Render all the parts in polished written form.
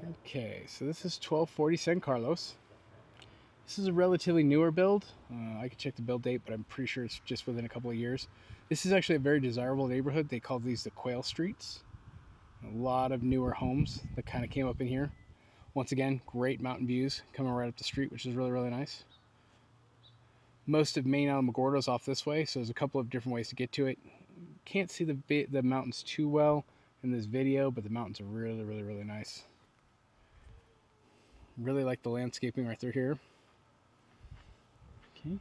Okay, so this is 1240 San Carlos. This is a relatively newer build. I could check the build date, but I'm pretty sure it's just within a couple of years. This is actually a very desirable neighborhood. They call these the Quail Streets. A lot of newer homes that kind of came up in here. Once again, great mountain views coming right up the street, which is really, really nice. Most of Maine Alamogordo is off this way, so there's a couple of different ways to get to it. Can't see the mountains too well in this video, but the mountains are really, really, really nice. Really like the landscaping right through here. Okay,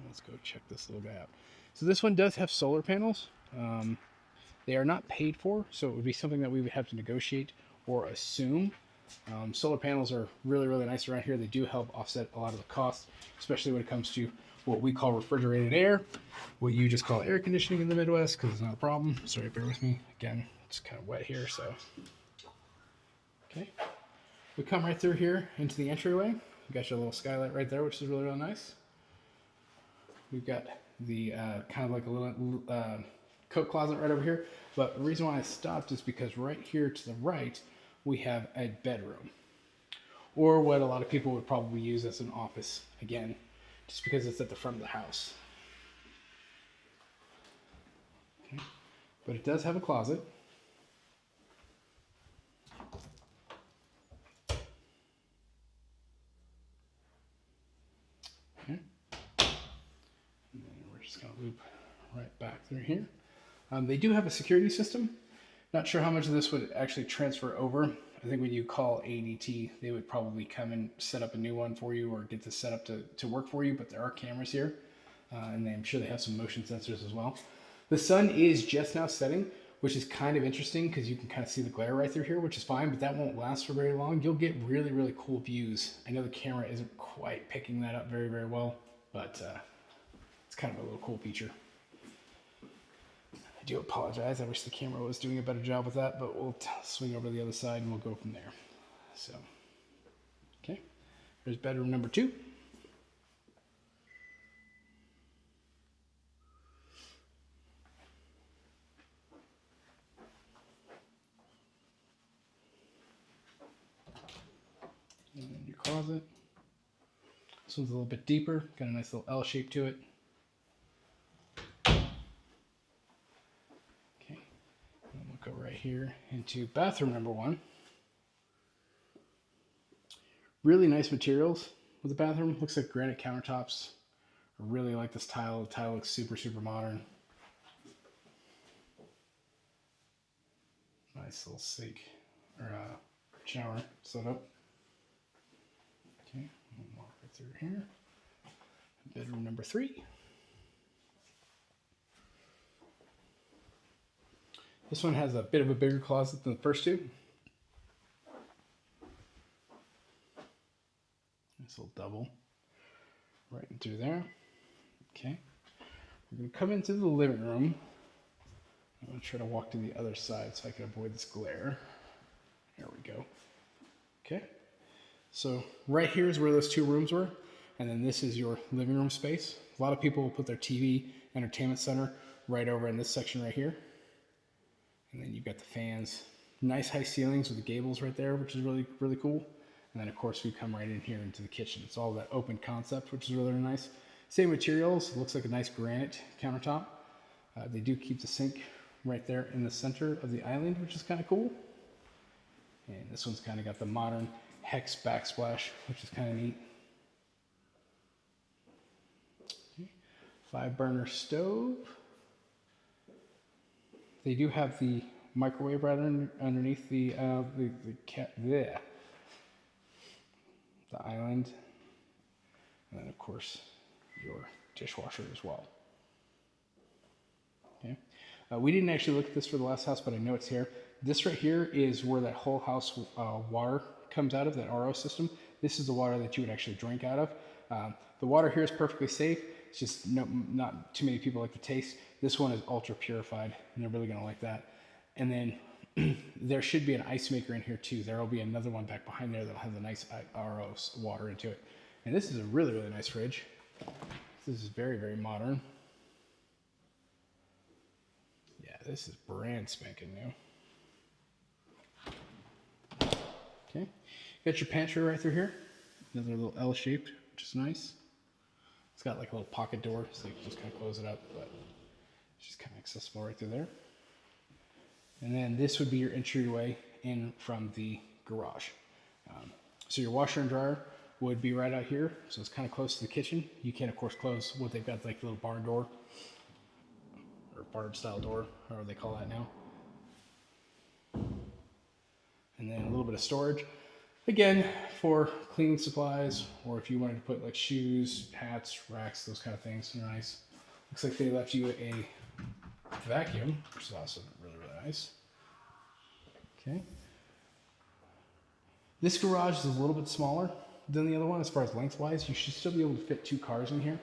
let's go check this little guy out. So this one does have solar panels. They are not paid for, so it would be something that we would have to negotiate or assume. Solar panels are really, really nice around here. They do help offset a lot of the costs, especially when it comes to what we call refrigerated air, what you just call air conditioning in the Midwest, because it's not a problem. Sorry, bear with me. Again, it's kind of wet here, so. Okay. We come right through here into the entryway. You got your little skylight right there, which is really, really nice. We've got the kind of like a little coat closet right over here. But the reason why I stopped is because right here to the right, we have a bedroom. Or what a lot of people would probably use as an office, again, just because it's at the front of the house. Okay. But it does have a closet. Okay. And then we're just going to loop right back through here. They do have a security system. Not sure how much of this would actually transfer over. I think when you call ADT, they would probably come and set up a new one for you or get this set up to work for you, but there are cameras here. And I'm sure they have some motion sensors as well. The sun is just now setting, which is kind of interesting because you can kind of see the glare right through here, which is fine, but that won't last for very long. You'll get really, really cool views. I know the camera isn't quite picking that up very, very well, but it's kind of a little cool feature. I do apologize. I wish the camera was doing a better job with that, but we'll swing over to the other side and we'll go from there. So, okay. There's bedroom number 2. And then your closet. This one's a little bit deeper. Got a nice little L shape to it. Okay. And we'll go right here into bathroom number 1. Really nice materials with the bathroom. Looks like granite countertops. I really like this tile. The tile looks super, super modern. Nice little sink or shower setup. Okay, we'll walk right through here. Bedroom number 3. This one has a bit of a bigger closet than the first two. Nice little double right in through there. Okay, we're going to come into the living room. I'm going to try to walk to the other side so I can avoid this glare. There we go. Okay, so right here is where those 2 rooms were, and then this is your living room space. A lot of people will put their TV entertainment center right over in this section right here. And then you've got the fans. Nice high ceilings with the gables right there, which is really, really cool. And then, of course, we come right in here into the kitchen. It's all that open concept, which is really, really nice. Same materials. It looks like a nice granite countertop. They do keep the sink right there in the center of the island, which is kind of cool. And this one's kind of got the modern hex backsplash, which is kind of neat. Okay. 5-burner stove. They do have the microwave right underneath the island, and then of course your dishwasher as well. Okay, we didn't actually look at this for the last house, but I know it's here. This right here is where that whole house water comes out of, that RO system. This is the water that you would actually drink out of. The water here is perfectly safe. It's just not too many people like the taste. This one is ultra purified, and they're really gonna like that. And then there should be an ice maker in here too. There will be another one back behind there that'll have the nice RO water into it. And this is a really, really nice fridge. This is very, very modern. Yeah, this is brand spanking new. Okay, got your pantry right through here. Another little L shaped, which is nice. It's got like a little pocket door, so you can just kind of close it up, but it's just kind of accessible right through there. And then this would be your entryway in from the garage. So your washer and dryer would be right out here, so it's kind of close to the kitchen. You can, of course, close what they've got, like the little barn door, or barn style door, however they call that now. And then a little bit of storage. Again, for cleaning supplies, or if you wanted to put like shoes, hats, racks, those kind of things. Nice. Looks like they left you a vacuum, which is also really, really nice. Okay. This garage is a little bit smaller than the other one as far as lengthwise. You should still be able to fit 2 cars in here,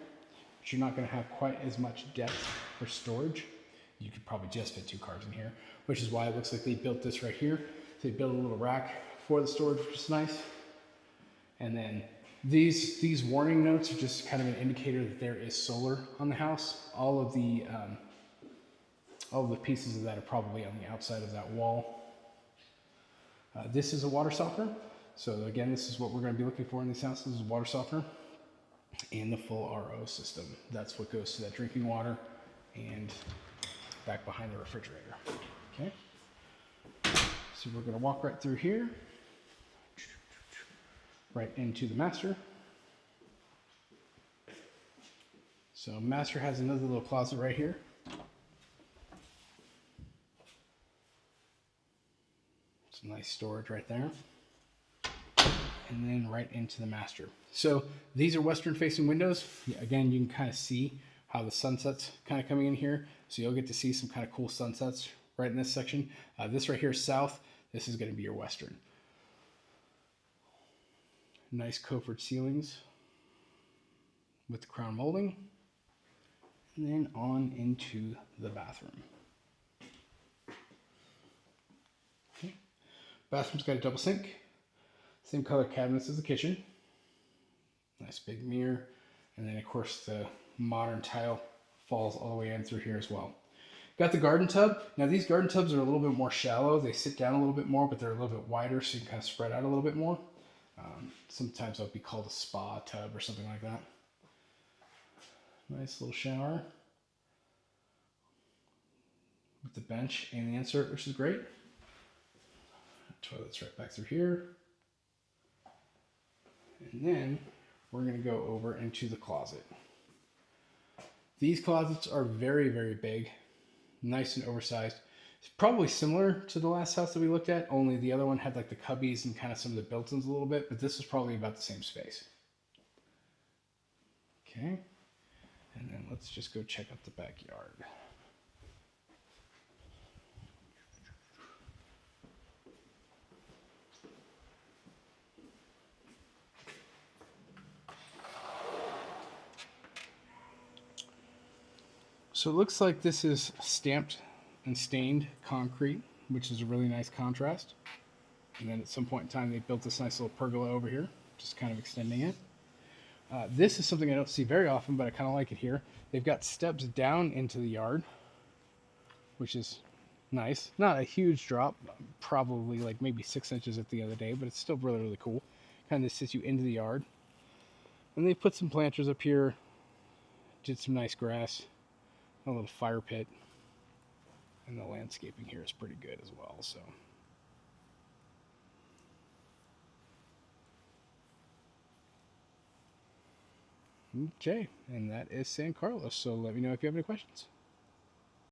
but you're not going to have quite as much depth for storage. You could probably just fit 2 cars in here, which is why it looks like they built this right here. So they built a little rack for the storage, which is nice. And then these warning notes are just kind of an indicator that there is solar on the house. All of the pieces of that are probably on the outside of that wall. This is a water softener. So again, this is what we're going to be looking for in this house. This is a water softener and the full RO system. That's what goes to that drinking water and back behind the refrigerator. Okay. So we're going to walk right through here, right into the master. So master has another little closet right here. Some nice storage right there. And then right into the master. So these are western facing windows. Again, you can kind of see how the sunset's kind of coming in here. So you'll get to see some kind of cool sunsets right in this section. This right here is south. This is going to be your western. Nice coffered ceilings with the crown molding. And then on into the bathroom. Okay. Bathroom's got a double sink. Same color cabinets as the kitchen. Nice big mirror. And then of course the modern tile falls all the way in through here as well. Got the garden tub. Now these garden tubs are a little bit more shallow. They sit down a little bit more, but they're a little bit wider, so you can kind of spread out a little bit more. Sometimes that would be called a spa tub or something like that. Nice little shower with the bench and the insert, which is great. Toilet's right back through here. And then we're going to go over into the closet. These closets are very, very big, nice and oversized. It's probably similar to the last house that we looked at, only the other one had like the cubbies and kind of some of the built-ins a little bit, but this is probably about the same space. Okay, and then let's just go check out the backyard. So it looks like this is stamped and stained concrete, which is a really nice contrast. And then at some point in time, they built this nice little pergola over here, just kind of extending it. This is something I don't see very often, but I kind of like it here. They've got steps down into the yard, which is nice. Not a huge drop, probably like maybe 6 inches at the other day, but it's still really, really cool. Kind of sits you into the yard. And they put some planters up here, did some nice grass. A little fire pit, and the landscaping here is pretty good as well. So okay, and that is San Carlos. So let me know if you have any questions.